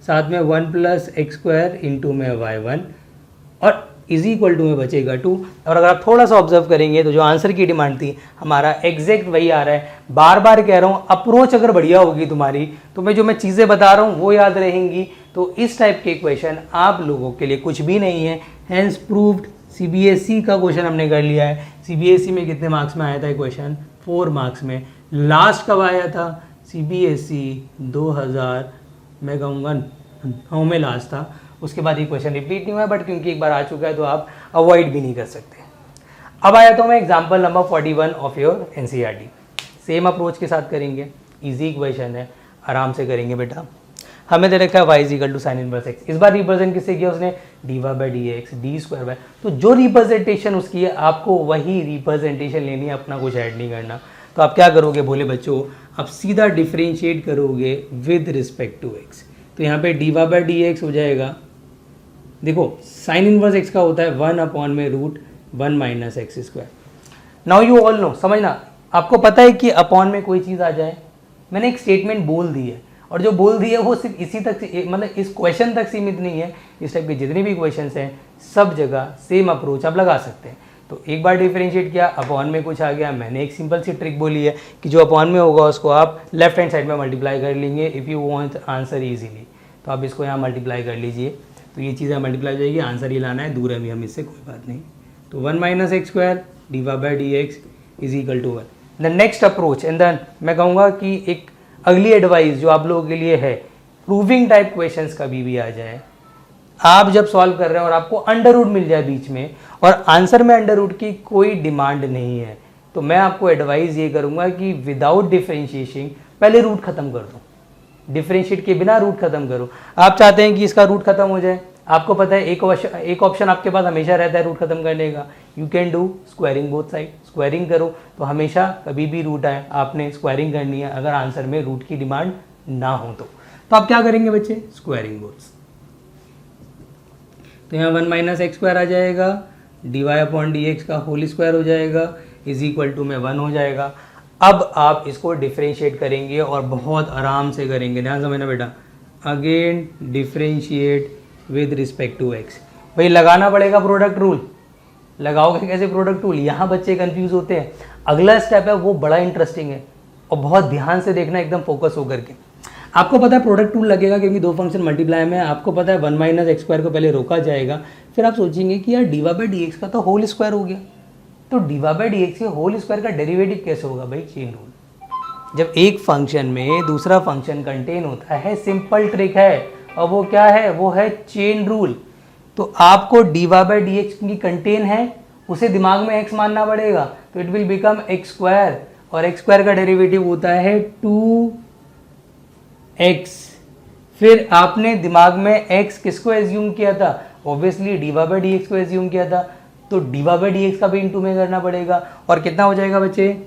साथ में 1+x² इंटू में y1 और इज इक्वल टू में बचेगा 2। और अगर आप थोड़ा सा ऑब्जर्व करेंगे तो जो आंसर की डिमांड थी हमारा एग्जैक्ट वही आ रहा है। बार बार कह रहा हूँ, अप्रोच अगर बढ़िया होगी तुम्हारी तो मैं चीज़ें बता रहा हूँ वो याद रहेंगी। तो इस टाइप के क्वेश्चन आप लोगों के लिए कुछ भी नहीं है। हैंस प्रूव्ड CBSE का क्वेश्चन हमने कर लिया है। CBSE में कितने मार्क्स में आया था क्वेश्चन, 4 मार्क्स में। लास्ट कब आया था CBSE 2000 मैं कहूँगा 9 में लास्ट था। उसके बाद ये क्वेश्चन रिपीट नहीं हुआ, बट क्योंकि एक बार आ चुका है तो आप अवॉइड भी नहीं कर सकते। अब आया तो मैं example number 41 of your NCERT। Same approach के साथ करेंगे, इजी क्वेश्चन है, आराम से करेंगे बेटा। हमें दे रखा है y = sin इनवर्स x। इस बार रिप्रेजेंट किससे किया उसने, dy/dx d²। तो जो रिप्रेजेंटेशन उसकी है आपको वही रिप्रेजेंटेशन लेनी है, अपना कुछ ऐड नहीं करना। तो आप क्या करोगे भोले बच्चों, आप सीधा डिफरेंशिएट करोगे विद रिस्पेक्ट टू x। तो यहाँ पे dy/dx हो जाएगा, देखो साइन इनवर्स x का होता है 1/√1 - x²। Now you all no, समझना, आपको पता है कि अपॉन में कोई चीज़ आ जाए, मैंने एक स्टेटमेंट बोल दी है और जो बोल दी है वो सिर्फ इसी तक, मतलब इस क्वेश्चन तक सीमित नहीं है। इस टाइप के जितने भी क्वेश्चंस हैं सब जगह सेम अप्रोच आप लगा सकते हैं। तो एक बार डिफरेंशिएट किया, अपॉन में कुछ आ गया, मैंने एक सिंपल सी ट्रिक बोली है कि जो अपॉन में होगा उसको आप लेफ्ट हैंड साइड में मल्टीप्लाई कर लेंगे if you want answer easily. तो आप इसको यहाँ मल्टीप्लाई कर लीजिए, तो ये चीज़ें मल्टीप्लाई हो जाएगी, आंसर ही लाना है, दूर है भी हम इससे, कोई बात नहीं। तो 1 - x² dy/dx = 1। The next approach and then मैं कहूँगा कि एक अगली एडवाइस जो आप लोगों के लिए है, प्रूविंग टाइप क्वेश्चंस कभी भी आ जाए, आप जब सॉल्व कर रहे हैं और आपको अंडर रूट मिल जाए बीच में और आंसर में अंडर रूट की कोई डिमांड नहीं है, तो मैं आपको एडवाइस ये करूँगा कि विदाउट डिफरेंशिएशन पहले रूट खत्म कर दो, डिफरेंशिएट के बिना रूट खत्म करो। आप चाहते हैं कि इसका रूट खत्म हो जाए, आपको पता है एक ऑप्शन आपके पास हमेशा रहता है रूट खत्म करने का, you can do squaring both side. Squaring करो तो हमेशा कभी भी रूट आए आपने स्क्वायरिंग करनी है, अगर आंसर में रूट की डिमांड ना हो तो आप क्या करेंगे बच्चे, स्क्वायरिंग बोथ्स। तो यहाँ 1 - x² आ जाएगा, dy/dx का होल स्क्वायर हो जाएगा, = में 1 हो जाएगा। अब आप इसको डिफरेंशिएट करेंगे और बहुत आराम से करेंगे, ध्यान समझना बेटा। Again differentiate with respect to X. भाई लगाना पड़ेगा प्रोडक्ट रूल, लगाओगे कैसे प्रोडक्ट रूल, यहाँ बच्चे कंफ्यूज होते हैं। अगला स्टेप है वो बड़ा इंटरेस्टिंग है और बहुत ध्यान से देखना, एकदम फोकस होकर के। आपको पता है प्रोडक्ट रूल लगेगा क्योंकि दो फंक्शन मल्टीप्लाई में, आपको पता है 1 माइनस एक्स स्क्वायर को पहले रोका जाएगा, फिर आप सोचेंगे कि यार D Y by D x का तो होल स्क्वायर हो गया, तो D Y by D x के होल स्क्वायर का डेरिवेटिव कैसे होगा? भाई चेन रूल। जब एक फंक्शन में दूसरा फंक्शन कंटेन होता है, सिंपल ट्रिक है, और वो क्या है? वो है चेन रूल। तो आपको D Y by D X की कंटेन है, उसे दिमाग में एक्स मानना पड़ेगा, तो it will become X square, और एक्स स्क्वायर का डेरिवेटिव होता है 2x। फिर आपने दिमाग में x किसको एज्यूम किया था? Obviously D Y by D X को एज्यूम किया था, तो D Y by D x का भी इंटू में करना पड़ेगा। और कितना हो जाएगा बच्चे?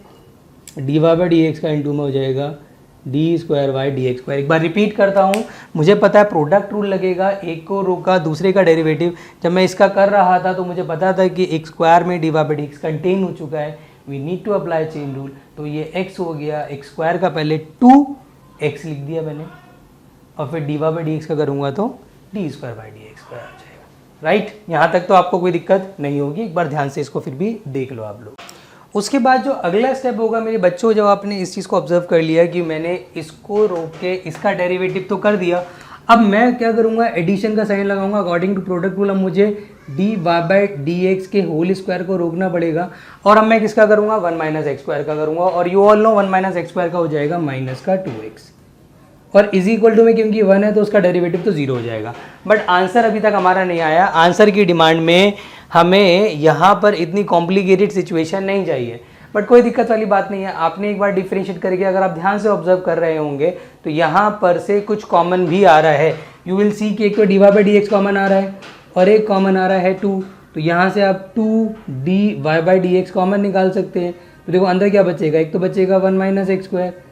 D Y by D x का इंटू में हो जाएगा D square Y D x square. एक बार रिपीट करता हूँ, मुझे पता है प्रोडक्ट रूल लगेगा, एक को रोका दूसरे का डेरिवेटिव। जब मैं इसका कर रहा था तो मुझे पता था कि एक्स स्क्वायर में D Y by D X contain हो चुका है, we need to apply chain rule. तो ये x हो गया, एक्स स्क्वायर का पहले 2x लिख दिया मैंने, और फिर D Y by D x का करूँगा तो D square by D x square आ जाएगा। राइट, यहाँ तक तो आपको कोई दिक्कत नहीं होगी। एक बार ध्यान से इसको फिर भी देख लो आप लोग। उसके बाद जो अगला स्टेप होगा मेरे बच्चों, जब आपने इस चीज़ को ऑब्जर्व कर लिया कि मैंने इसको रोक के इसका डेरिवेटिव तो कर दिया, अब मैं क्या करूँगा? एडिशन का साइन लगाऊंगा अकॉर्डिंग टू प्रोडक्ट रूल। अब मुझे D Y by D x के होल स्क्वायर को रोकना पड़ेगा, और अब मैं किसका करूँगा? 1 माइनस एक्स स्क्वायर का करूँगा, और you all no 1 minus X square का हो जाएगा माइनस का 2x, और इज इक्वल टू में क्योंकि 1 है तो उसका डेरिवेटिव तो 0 हो जाएगा। बट आंसर अभी तक हमारा नहीं आया। आंसर की डिमांड में हमें यहाँ पर इतनी कॉम्प्लिकेटेड सिचुएशन नहीं चाहिए, बट कोई दिक्कत वाली बात नहीं है। आपने एक बार डिफरेंशिएट करके अगर आप ध्यान से ऑब्जर्व कर रहे होंगे तो यहाँ पर से कुछ कॉमन भी आ रहा है। यू विल सी कि एक तो D Y by D X common आ रहा है और एक कॉमन आ रहा है 2, तो यहाँ से आप 2 D Y by D X common निकाल सकते हैं। तो देखो अंदर क्या बचेगा? एक तो बचेगा 1 माइनस एक्स स्क्वायर,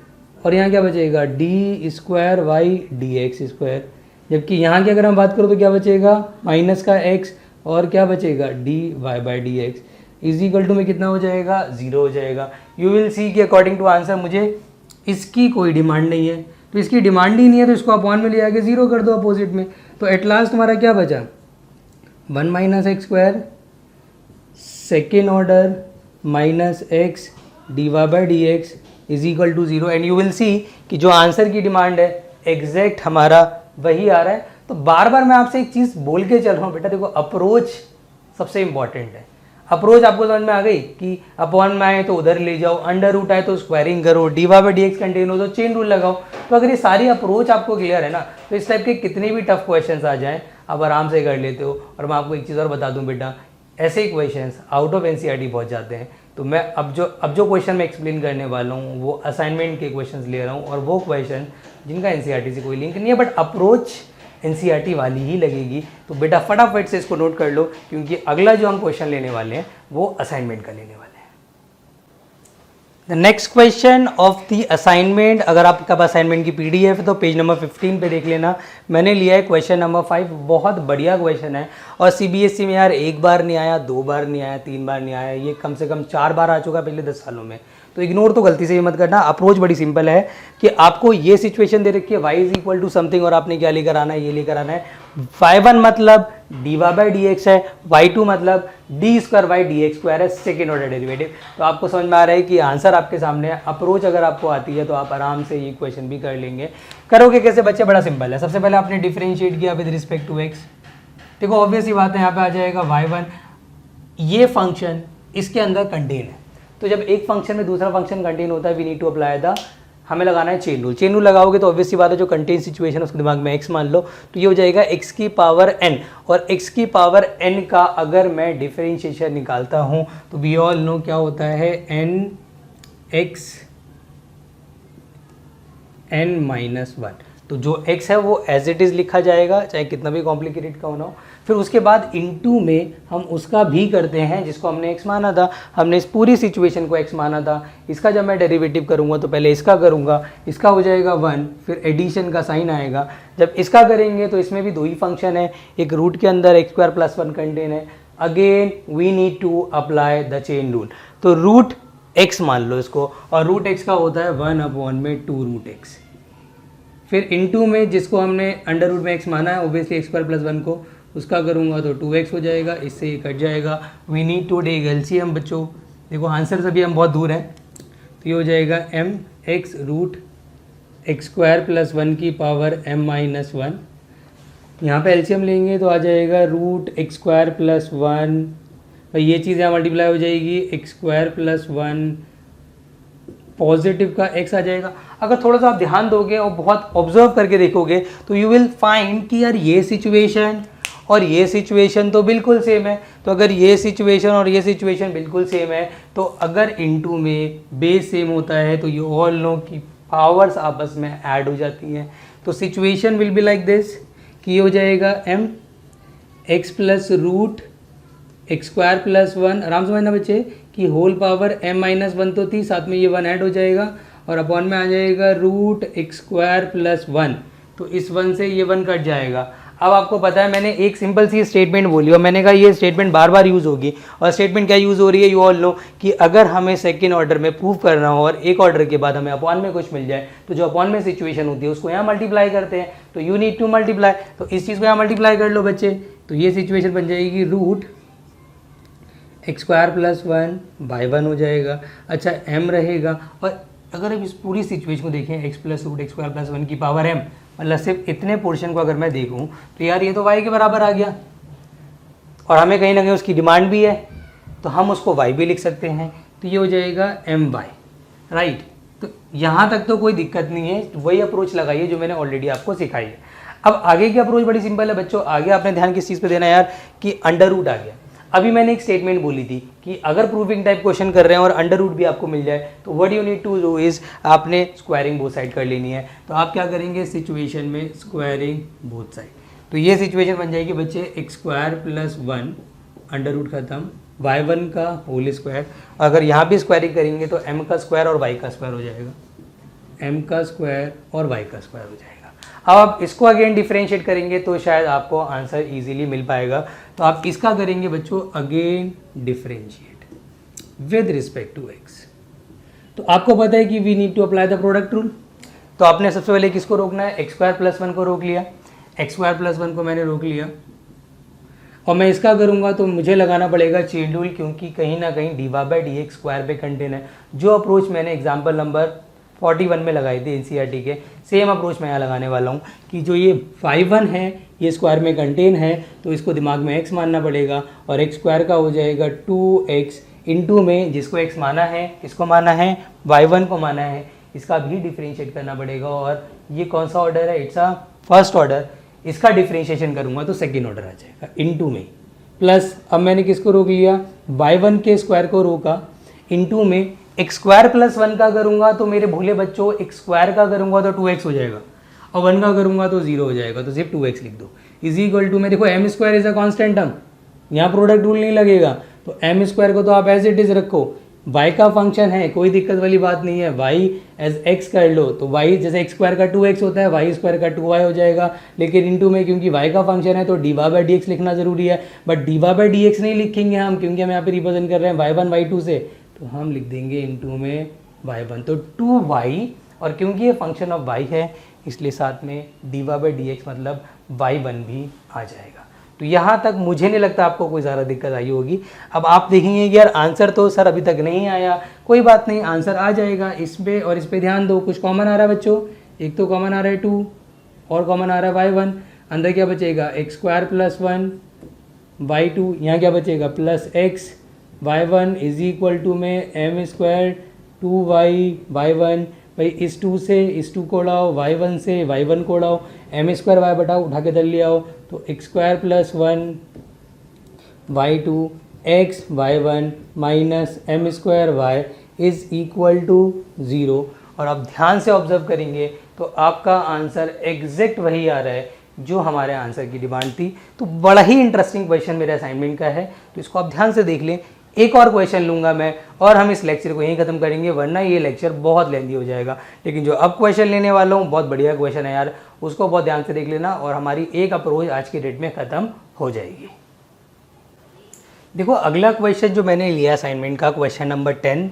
और यहाँ क्या बचेगा? D square Y D x square. जबकि यहाँ की अगर हम बात करो तो क्या बचेगा? माइनस का x, और क्या बचेगा? D Y by D x is equal to में कितना हो जाएगा? 0 हो जाएगा। यू विल सी कि अकॉर्डिंग टू आंसर मुझे इसकी कोई डिमांड नहीं है, तो इसकी डिमांड ही नहीं है तो इसको अपॉन में ले आके 0 कर दो अपोजिट में। तो एट लास्ट तुम्हारा क्या बचा? 1 minus X square second order minus X D Y by D x is equal to 0, and you will see कि जो आंसर की डिमांड है एग्जैक्ट हमारा वही आ रहा है। तो बार बार मैं आपसे एक चीज़ बोल के चल रहा हूँ बेटा, देखो अप्रोच सबसे इंपॉर्टेंट है। अप्रोच आपको समझ में आ गई कि अपॉन में आए तो उधर ले जाओ, अंडर रूट आए तो स्क्वायरिंग करो, D Y by D X contain हो तो चेन रूल लगाओ। तो अगर ये सारी अप्रोच आपको क्लियर है ना, तो इस टाइप के कितने भी टफ क्वेश्चंस आ जाएं आप आराम से कर लेते हो। और मैं आपको एक चीज़ और बता दूं बेटा, ऐसे ही क्वेश्चंस आउट ऑफ एनसीईआरटी बहुत जाते हैं। तो मैं अब जो क्वेश्चन मैं एक्सप्लेन करने वाला हूँ वो असाइनमेंट के क्वेश्चंस ले रहा हूँ, और वो क्वेश्चन जिनका एनसीईआरटी से कोई लिंक नहीं है, बट अप्रोच एनसीईआरटी वाली ही लगेगी। तो बेटा फटाफट से इसको नोट कर लो, क्योंकि अगला जो हम क्वेश्चन लेने वाले हैं वो असाइनमेंट का लेने वाले हैं। The next question of the assignment, अगर आपके पास असाइनमेंट की पीडीएफ है तो पेज नंबर 15 पे देख लेना। मैंने लिया है क्वेश्चन नंबर 5, बहुत बढ़िया क्वेश्चन है, और सीबीएसई में यार एक बार नहीं आया, 2 बार नहीं आया, 3 बार नहीं आया, ये कम से कम 4 बार आ चुका है पिछले 10 सालों में। तो इग्नोर तो गलती से ही मत करना। अप्रोच बड़ी सिंपल है कि आपको ये सिचुएशन दे रखी है y is equal to something, और आपने क्या लेकर आना है? ये लेकर आना है y1 मतलब D Y by D X है, y2 मतलब D square Y D x square है, सेकेंड ऑर्डर डेरिवेटिव। तो आपको समझ में आ रहा है कि आंसर आपके सामने है। अप्रोच अगर आपको आती है तो आप आराम से ये क्वेश्चन भी कर लेंगे। करोगे कैसे बच्चे? बड़ा सिंपल है। सबसे पहले आपने डिफरेंशिएट किया विद रिस्पेक्ट टू x। देखो ऑब्वियस ही बात है, यहाँ पे आ जाएगा y1, ये फंक्शन इसके अंदर कंटेन है। तो जब एक फंक्शन में दूसरा फंक्शन कंटेन होता है, we need to apply the, हमें लगाना है चेन रूल। चेन रूल लगाओगे तो ऑब्वियसली बात है जो कंटेन सिचुएशन है उसके दिमाग में x मान लो, तो ये हो जाएगा x की पावर n, और x की पावर n का अगर मैं डिफरेंशिएशन निकालता हूँ तो वी ऑल नो क्या होता है? n(x) n-1। तो जो x है वो एज इट इज़ लिखा जाएगा, चाहे कितना भी कॉम्प्लिकेटेड का होना हो। फिर उसके बाद इनटू में हम उसका भी करते हैं जिसको हमने x माना था, हमने इस पूरी सिचुएशन को x माना था। इसका जब मैं डेरिवेटिव करूँगा तो पहले इसका करूँगा, इसका हो जाएगा 1, फिर एडिशन का साइन आएगा। जब इसका करेंगे तो इसमें भी 2 ही फंक्शन है, एक रूट के अंदर x स्क्वायर प्लस 1 कंटेन है। Again we need to apply the chain rule. तो रूट x मान लो इसको, और रूट x का होता है 1/2 रूट x। फिर इनटू में जिसको हमने अंडर रूट में एक्स माना है ओबियसली एक्स स्क्वायर प्लस 1 को, उसका करूँगा तो 2x हो जाएगा, इससे ये कट जाएगा। We need to take LCM बच्चों, देखो आंसर से भी हम बहुत दूर हैं, तो ये हो जाएगा m x root x square plus 1 की पावर m माइनस 1। यहाँ पे एलसीएम लेंगे तो आ जाएगा रूट एक्स स्क्वायर प्लस 1, भाई ये चीज़ यहाँ मल्टीप्लाई हो जाएगी एक्स स्क्वायर प्लस 1, पॉजिटिव का x आ जाएगा। अगर थोड़ा सा आप ध्यान दोगे और बहुत ऑब्जर्व करके देखोगे तो यू विल फाइंड कि यार ये सिचुएशन और ये सिचुएशन तो बिल्कुल सेम है। तो अगर ये सिचुएशन और ये सिचुएशन बिल्कुल सेम है तो अगर इनटू में बेस सेम होता है तो यू ऑल नो कि पावर्स आपस में ऐड हो जाती हैं। तो situation will be like this कि ये हो जाएगा m x plus root x square plus 1, आराम समझना बच्चे कि होल पावर m माइनस 1 तो थी, साथ में ये 1 ऐड हो जाएगा और अपॉन में आ जाएगा रूट एक्स स्क्वायर प्लस 1, तो इस 1 से ये 1 कट जाएगा। अब आपको पता है मैंने एक सिंपल सी स्टेटमेंट बोली और मैंने कहा ये स्टेटमेंट बार बार यूज़ होगी, और स्टेटमेंट क्या यूज़ हो रही है, यू ऑल नो कि अगर हमें सेकंड ऑर्डर में प्रूव करना हो और एक ऑर्डर के बाद हमें अपॉन में कुछ मिल जाए तो जो अपॉन में सिचुएशन होती है उसको यहाँ मल्टीप्लाई करते हैं, तो यू नीड टू मल्टीप्लाई। तो इस चीज़ को यहाँ मल्टीप्लाई कर लो बच्चे, तो ये सिचुएशन बन जाएगी root x square plus 1 by 1 हो जाएगा। अच्छा m रहेगा, और अगर अब इस पूरी सिचुएशन को देखें x plus root x square plus 1 की पावर m, मतलब सिर्फ इतने पोर्शन को अगर मैं देखूं तो यार ये तो y के बराबर आ गया, और हमें कहीं ना कहीं उसकी डिमांड भी है तो हम उसको y भी लिख सकते हैं, तो ये हो जाएगा my, राइट। तो यहाँ तक तो कोई दिक्कत नहीं है, वही अप्रोच लगाइए जो मैंने ऑलरेडी आपको सिखाई है। अब आगे की अप्रोच बड़ी सिंपल है बच्चों, आगे आपने ध्यान किस चीज़ पे देना है यार कि अंडर रूट आ गया। अभी मैंने एक स्टेटमेंट बोली थी कि अगर प्रूविंग टाइप क्वेश्चन कर रहे हैं और अंडर रूट भी आपको मिल जाए तो what you need to do is आपने स्क्वायरिंग बोथ साइड कर लेनी है। तो आप क्या करेंगे सिचुएशन में स्क्वायरिंग बोथ साइड, तो ये सिचुएशन बन जाएगी बच्चे x square plus 1 under root खत्म y1 का होल स्क्वायर, अगर यहाँ भी स्क्वायरिंग करेंगे तो m का स्क्वायर और y का स्क्वायर हो जाएगा, m का स्क्वायर और y का स्क्वायर हो जाएगा। अब आप इसको अगेन डिफरेंशिएट करेंगे तो शायद आपको आंसर इजीली मिल पाएगा। तो आप इसका करेंगे बच्चों again differentiate with respect to x। तो आपको पता है कि we need to apply the product rule, तो आपने सबसे पहले किसको रोकना है, एक्स स्क्वायर प्लस 1 को रोक लिया, एक्स स्क्वायर प्लस 1 को मैंने रोक लिया, और मैं इसका करूंगा तो मुझे लगाना पड़ेगा चेन रूल, क्योंकि कहीं ना कहीं D by D x square पे कंटेन है। जो अप्रोच मैंने एग्जाम्पल नंबर 41 में लगाई थी एनसीईआरटी के, सेम अप्रोच मैं यहाँ लगाने वाला हूँ कि जो ये 5-1 है ये स्क्वायर में कंटेन है, तो इसको दिमाग में x मानना पड़ेगा, और एक्स स्क्वायर का हो जाएगा 2x इंटू में जिसको x माना है, किसको माना है, y1 को माना है, इसका भी डिफरेंशिएट करना पड़ेगा। और ये कौन सा ऑर्डर है, इट्स अ फर्स्ट ऑर्डर, इसका डिफरेंशिएशन करूँगा तो सेकेंड ऑर्डर आ जाएगा इंटू में, प्लस अब मैंने किसको रोक लिया, y1 के स्क्वायर को रोका, इंटू में एक्स स्क्वायर प्लस 1 का करूंगा तो मेरे भूले बच्चों एक्स स्क्वायर का करूंगा तो 2x हो जाएगा, और 1 का करूंगा तो 0 हो जाएगा, तो सिर्फ 2x लिख दो इज इक्वल टू में, देखो m square is a constant term, यहाँ प्रोडक्ट रूल नहीं लगेगा, तो m स्क्वायर को तो आप एज इट इज रखो, y का फंक्शन है कोई दिक्कत वाली बात नहीं है, y एज x कर लो, तो y जैसे एक्स स्क्वायर का 2x होता है y स्क्वायर का 2y हो जाएगा, लेकिन इंटू में क्योंकि y का फंक्शन है तो डी बाई डी एक्स लिखना जरूरी है, but D by D X नहीं लिखेंगे हम क्योंकि हम यहाँ पे रिप्रेजेंट कर रहे हैं y1 y2 से, तो हम लिख देंगे इंटू में y1, तो 2y, और क्योंकि ये फंक्शन ऑफ y है इसलिए साथ में डी बाई डी एक्स मतलब y1 भी आ जाएगा। तो यहाँ तक मुझे नहीं लगता आपको कोई ज़्यादा दिक्कत आई होगी। अब आप देखेंगे कि यार आंसर तो सर अभी तक नहीं आया, कोई बात नहीं, आंसर आ जाएगा। इस पे और इस पे ध्यान दो, कुछ कॉमन आ रहा है बच्चों, एक तो कॉमन आ रहा है 2 और कॉमन आ रहा है y1, अंदर क्या बचेगा एक्स स्क्वायर प्लस 1 y2, यहाँ क्या बचेगा plus x, y1 is equal to में m स्क्वायर 2y y1, भाई इस 2 से इस 2 को उड़ाओ, y1 से y1 को उड़ाओ, m स्क्वायर y बटाओ उठा के दल ले आओ, तो x square plus 1 y2 x y1 minus m square y is equal to 0। और आप ध्यान से ऑब्जर्व करेंगे तो आपका आंसर एग्जैक्ट वही आ रहा है जो हमारे आंसर की डिमांड थी। तो बड़ा ही इंटरेस्टिंग क्वेश्चन मेरे असाइनमेंट का है, तो इसको आप ध्यान से देख लें। एक और क्वेश्चन लूँगा मैं और हम इस लेक्चर को यहीं ख़त्म करेंगे, वरना ये लेक्चर बहुत लेंदी हो जाएगा। लेकिन जो अब क्वेश्चन लेने वाला हूँ बहुत बढ़िया क्वेश्चन है यार, उसको बहुत ध्यान से देख लेना और हमारी एक अप्रोच आज की डेट में ख़त्म हो जाएगी। देखो अगला क्वेश्चन जो मैंने लिया असाइनमेंट का, क्वेश्चन नंबर 10,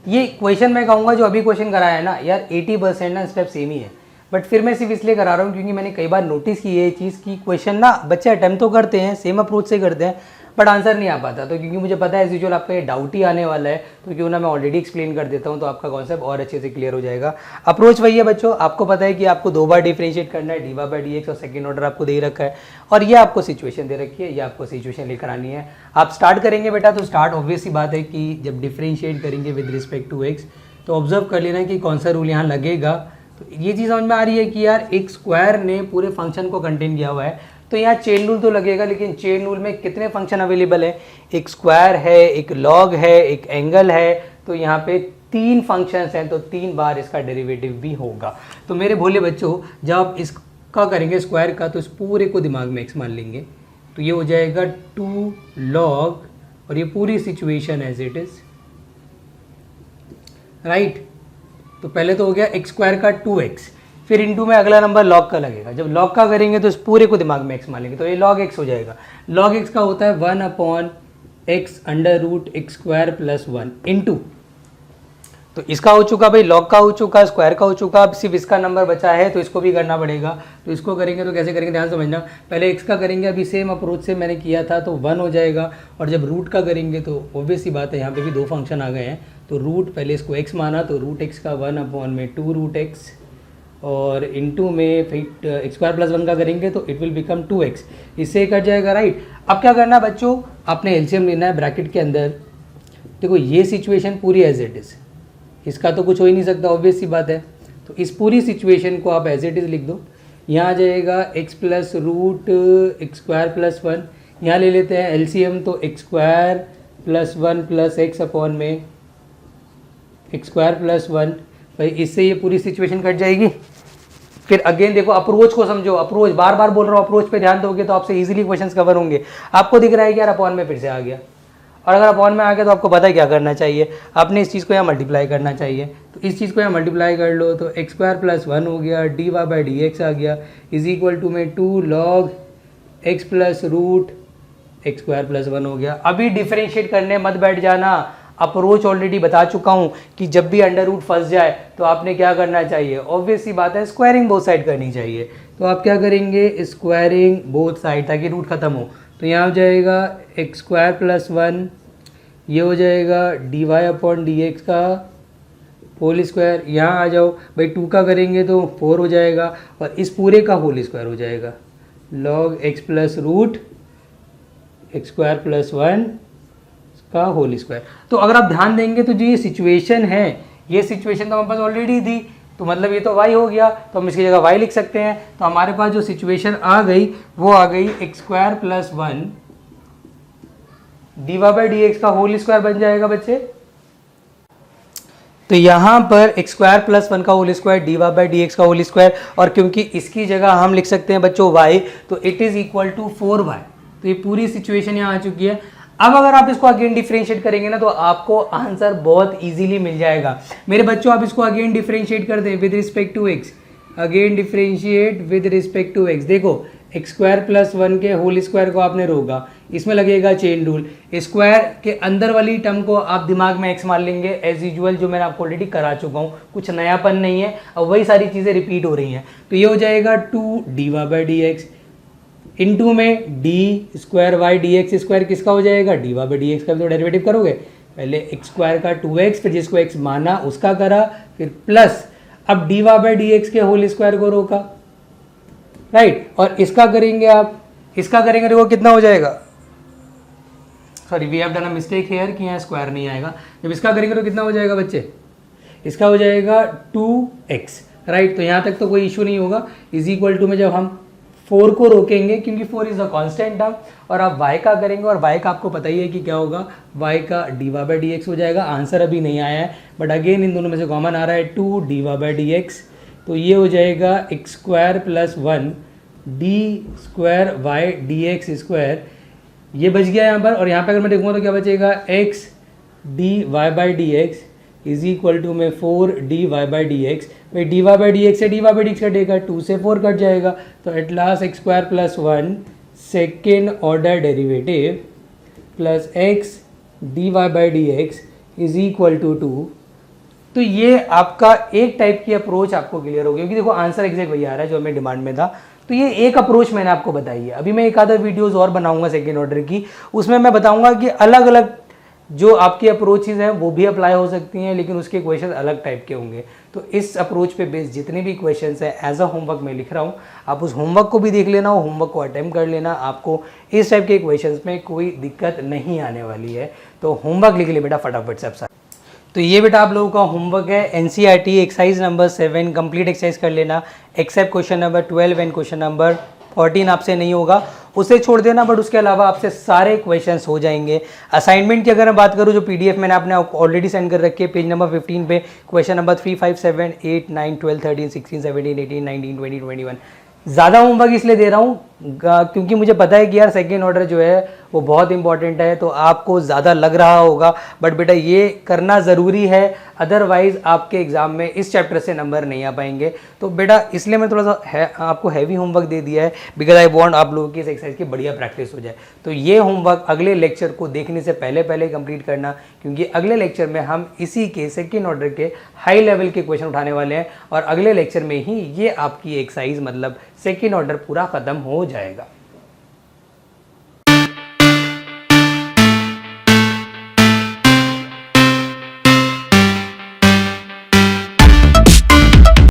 ये क्वेश्चन मैं कहूँगा जो अभी क्वेश्चन कराया है ना यार 80% ना स्टेप सेम ही है। बट फिर मैं सिर्फ इसलिए करा रहा हूँ क्योंकि मैंने कई बार नोटिस की ये चीज़ कि क्वेश्चन ना बच्चे अटेम्प्ट तो करते हैं, सेम अप्रोच से करते हैं, बट आंसर नहीं आ पाता। तो क्योंकि मुझे पता है एज यूजुअल आपका ये डाउट ही आने वाला है, तो क्यों ना मैं ऑलरेडी एक्सप्लेन कर देता हूँ, तो आपका कॉन्सेप्ट और अच्छे से क्लियर हो जाएगा। अप्रोच वही है बच्चों, आपको पता है कि आपको 2 बार डिफरेंशिएट करना है, डी बाई डी एक्स, और सेकंड ऑर्डर आपको दे रखा है, और ये आपको सिचुएशन दे रखी है, ये आपको सिचुएशन लेकर आनी है। आप स्टार्ट करेंगे बेटा, तो स्टार्ट ऑब्वियस सी बात है कि जब डिफरेंशिएट करेंगे विद रिस्पेक्ट टू एक्स, तो ऑब्जर्व कर लेना कि कौन सा रूल यहाँ लगेगा। तो ये चीज़ समझ में आ रही है कि यार एक स्क्वायर ने पूरे फंक्शन को कंटेन किया हुआ है, तो यहाँ चेन रूल तो लगेगा, लेकिन चेन रूल में कितने फंक्शन अवेलेबल है? एक स्क्वायर है, एक लॉग है, एक एंगल है, तो यहाँ पे 3 फंक्शंस हैं, तो 3 बार इसका डेरिवेटिव भी होगा। तो मेरे भोले बच्चों, जब आप इसका करेंगे स्क्वायर का, तो इस पूरे को दिमाग में एक्स मान लेंगे, तो ये हो जाएगा 2 लॉग, और ये पूरी situation as it is, right. तो पहले तो हो गया एक्स स्क्वायर का 2x, फिर इंटू में अगला नंबर लॉग का लगेगा। जब लॉग का करेंगे तो इस पूरे को दिमाग में एक्स मान लेंगे, तो ये लॉग एक्स हो जाएगा। लॉग एक्स का होता है 1/x under root x square plus 1 into, तो इसका हो चुका भाई, लॉग का हो चुका, स्क्वायर का हो चुका, अब सिर्फ इसका नंबर बचा है, तो इसको भी करना पड़ेगा। तो इसको करेंगे तो कैसे करेंगे, ध्यान समझना। पहले एक्स का करेंगे, अभी सेम अप्रोच से मैंने किया था, तो 1 हो जाएगा, और जब रूट का करेंगे तो ऑब्वियस सी बात है, यहाँ पे भी 2 फंक्शन आ गए हैं, तो रूट पहले इसको x माना, तो रूट एक्स का 1/2 रूट एक्स, और इंटू में फिर एक्स स्क्वायर प्लस 1 का करेंगे तो इट विल बिकम 2x, इससे कट जाएगा, राइट। अब क्या करना है बच्चों, आपने एलसीएम लेना है ब्रैकेट के अंदर। देखो ये सिचुएशन पूरी एज इट इज़, इसका तो कुछ हो ही नहीं सकता, ऑब्वियस सी बात है। तो इस पूरी सिचुएशन को आप एज इट इज़ लिख दो। यहाँ आ जाएगा x plus root x square plus 1, यहाँ ले लेते हैं एलसीएम, तो x square plus 1 plus x upon में एक्स स्क्वायर प्लस 1, भाई इससे ये पूरी सिचुएशन कट जाएगी। फिर अगेन देखो अप्रोच को समझो, अप्रोच बार बार बोल रहा हूँ, अप्रोच पे ध्यान दोगे तो आपसे इजीली क्वेश्चंस कवर होंगे। आपको दिख रहा है कि यार अपॉन में फिर से आ गया, और अगर अपॉन में आ गया तो आपको पता है क्या करना चाहिए, आपने इस चीज़ को यहाँ मल्टीप्लाई करना चाहिए। तो इस चीज़ को यहाँ मल्टीप्लाई कर लो, तो एक्स स्क्वायर प्लस 1 हो गया, D Y by D X आ गया, इज इक्वल टू में 2 log x plus root x square plus 1 हो गया। अभी डिफरेंशिएट करने मत बैठ जाना, अप्रोच ऑलरेडी बता चुका हूँ कि जब भी अंडर रूट फंस जाए तो आपने क्या करना चाहिए, ऑब्वियस सी बात है स्क्वायरिंग बोथ साइड करनी चाहिए। तो आप क्या करेंगे, स्क्वायरिंग बोथ साइड, ताकि रूट खत्म हो। तो यहाँ हो जाएगा एक्स स्क्वायर प्लस 1, ये हो जाएगा D Y upon d x का होल स्क्वायर। यहाँ आ जाओ भाई, 2 का करेंगे तो 4 हो जाएगा, और इस पूरे का होल स्क्वायर हो जाएगा, log x plus root x square plus 1 का होल स्क्वायर। तो अगर आप ध्यान देंगे तो जो ये सिचुएशन है, ये सिचुएशन तो हमारे पास ऑलरेडी थी, तो मतलब ये तो y हो गया, तो हम इसकी जगह y लिख सकते हैं। तो हमारे पास जो सिचुएशन आ गई वो आ गई x square plus 1 d Y by D x का होल स्क्वायर बन जाएगा बच्चे। तो यहाँ पर एक्स स्क्वायर प्लस 1 का whole square, d Y by D x का होल स्क्वायर, और क्योंकि इसकी जगह हम लिख सकते हैं बच्चों y, तो it is equal to 4y। तो ये पूरी सिचुएशन यहाँ आ चुकी है। अब अगर आप इसको अगेन डिफरेंशिएट करेंगे ना, तो आपको आंसर बहुत इजीली मिल जाएगा। मेरे बच्चों आप इसको अगेन डिफरेंशिएट कर दें with respect to x, again differentiate with respect to x. देखो एक्स स्क्वायर प्लस 1 के होल स्क्वायर को आपने रोका, इसमें लगेगा चेन रूल, स्क्वायर के अंदर वाली टर्म को आप दिमाग में एक्स मान लेंगे एज यूजुअल, जो मैंने आपको ऑलरेडी करा चुका हूँ, कुछ नयापन नहीं है, अब वही सारी चीज़ें रिपीट हो रही हैं। तो ये हो जाएगा 2 D Y by D X into में D square Y D x square, किसका हो जाएगा, D Y by D x का भी तो डेरिवेटिव करोगे। पहले एक्स स्क्वायर का 2x, फिर जिसको x माना उसका करा, फिर प्लस अब d Y by D x के होल स्क्वायर को रोका, राइट। और इसका करेंगे आप, इसका करेंगे तो वो कितना हो जाएगा, sorry we have done a mistake here कि यहाँ स्क्वायर नहीं आएगा। जब इसका करेंगे तो कितना हो जाएगा बच्चे, इसका हो जाएगा 2x, राइट। तो यहाँ तक तो कोई इशू नहीं होगा। इज इक्वल टू में जब हम 4 को रोकेंगे, क्योंकि 4 इज अ कांस्टेंट टर्म, और आप y का करेंगे, और y का आपको पता ही है कि क्या होगा, y का d Y by D x हो जाएगा। आंसर अभी नहीं आया है, बट अगेन इन दोनों में से कॉमन आ रहा है 2 D Y by D x, तो ये हो जाएगा x square plus 1 d square Y D x square, ये बच गया यहाँ पर। और यहाँ पर अगर मैं देखूँगा तो क्या बचेगा, x D Y by D x is equal to में 4 d Y by D x. भाई d Y by D x से d Y by D x कटेगा, 2 से 4 कट जाएगा, तो at last x square plus 1 second order derivative plus x D Y by D x is equal to 2 तो ये आपका एक टाइप की अप्रोच आपको क्लियर हो गई, क्योंकि देखो आंसर एग्जैक्ट वही आ रहा है जो हमें डिमांड में था। तो ये एक अप्रोच मैंने आपको बताई है। अभी मैं एक आधा वीडियोस और बनाऊंगा सेकेंड ऑर्डर की, उसमें मैं बताऊंगा कि अलग अलग जो आपकी अप्रोचेज हैं वो भी अप्लाई हो सकती हैं, लेकिन उसके क्वेश्चन अलग टाइप के होंगे। तो इस अप्रोच पे बेस्ड जितने भी क्वेश्चंस हैं एज अ होमवर्क मैं लिख रहा हूँ, आप उस होमवर्क को भी देख लेना, वो होमवर्क को अटेम्प्ट कर लेना, आपको इस टाइप के क्वेश्चंस में कोई दिक्कत नहीं आने वाली है। तो होमवर्क लिख ले बेटा फटाफट से आप। तो ये बेटा आप लोगों का होमवर्क है, NCERT exercise number 7 complete exercise कर लेना, except question number 12 and question number 14 आपसे नहीं होगा, उसे छोड़ देना, बट उसके अलावा आपसे सारे क्वेश्चंस हो जाएंगे। असाइनमेंट की अगर मैं बात करूँ, जो पीडीएफ मैंने आपने ऑलरेडी सेंड कर रखी है, पेज नंबर 15 पे क्वेश्चन नंबर 3, 5, 7, 8, 9, 12, 13, 16, 17, 18, 19, 20, 21। ज़्यादा होमवर्क इसलिए दे रहा हूँ क्योंकि मुझे पता है कि यार सेकेंड ऑर्डर जो है वो बहुत इंपॉर्टेंट है, तो आपको ज़्यादा लग रहा होगा, बट बेटा ये करना ज़रूरी है, अदरवाइज़ आपके एग्ज़ाम में इस चैप्टर से नंबर नहीं आ पाएंगे। तो बेटा इसलिए मैं थोड़ा सा आपको हैवी होमवर्क दे दिया है, बिकॉज आई वांट आप लोगों की इस एक्सरसाइज की बढ़िया प्रैक्टिस हो जाए। तो ये होमवर्क अगले लेक्चर को देखने से पहले पहले कंप्लीट करना, क्योंकि अगले लेक्चर में हम इसी के सेकेंड ऑर्डर के हाई लेवल के क्वेश्चन उठाने वाले हैं, और अगले लेक्चर में ही ये आपकी एक्सरसाइज मतलब सेकेंड ऑर्डर पूरा ख़त्म हो जाएगा।